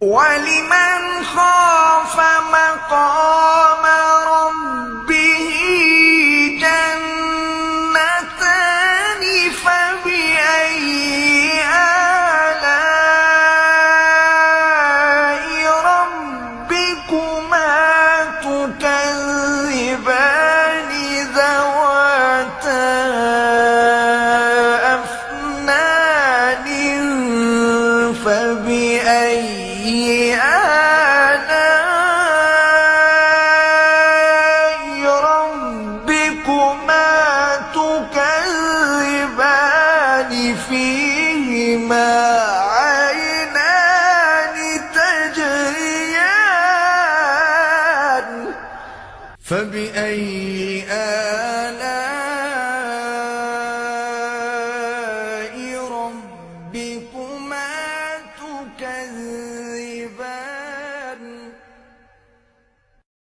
ولمن خاف مقام ربه جنتان فبأي آلاء ربكما تكذبان ذواتا أفنان فبأي آلاء ربكما تكذبان فيهما عينان تجريان فبأي